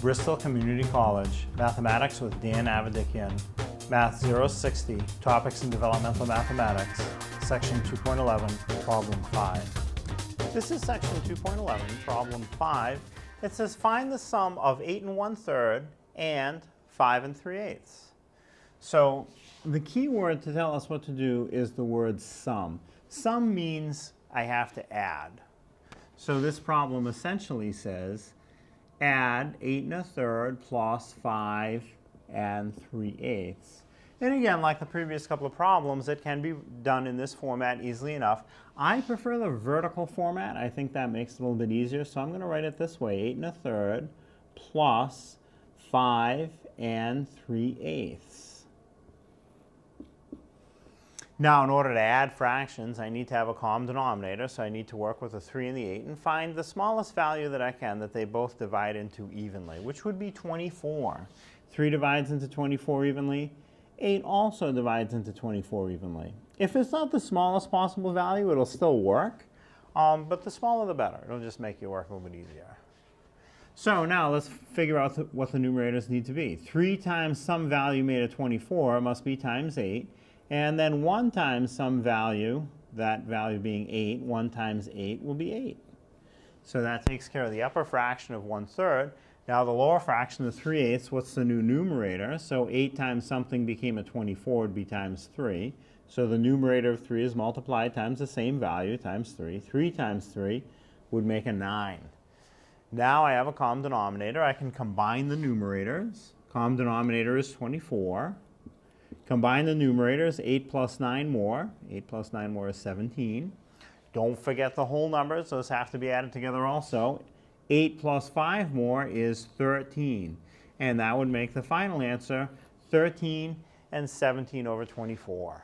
Bristol Community College, Mathematics with Dan Avedikian, Math 060, Topics in Developmental Mathematics, Section 2.11, Problem 5. This is Section 2.11, Problem 5. It says find the sum of 8 1/3 and 5 3/8. So the key word to tell us what to do is the word sum. Sum means I have to add. So this problem essentially says add 8 1/3 plus 5 3/8. And again, like the previous couple of problems, it can be done in this format easily enough. I prefer the vertical format. I think that makes it a little bit easier. So I'm going to write it this way, 8 1/3 plus 5 3/8. Now, in order to add fractions, I need to have a common denominator, so I need to work with the 3 and the 8 and find the smallest value that I can that they both divide into evenly, which would be 24. 3 divides into 24 evenly. 8 also divides into 24 evenly. If it's not the smallest possible value, it'll still work, but the smaller the better. It'll just make your work a little bit easier. So now let's figure out what the numerators need to be. 3 times some value made of 24 must be times 8. And then 1 times some value, that value being 8, 1 times 8 will be 8. So that takes care of the upper fraction of 1/3. Now the lower fraction of 3/8, what's the new numerator? So 8 times something became a 24 would be times 3. So the numerator of 3 is multiplied times the same value, times 3. 3 times 3 would make a 9. Now I have a common denominator. I can combine the numerators. Common denominator is 24. Combine the numerators, 8 plus 9 more. 8 plus 9 more is 17. Don't forget the whole numbers. Those have to be added together also. 8 plus 5 more is 13. And that would make the final answer 13 and 17 over 24.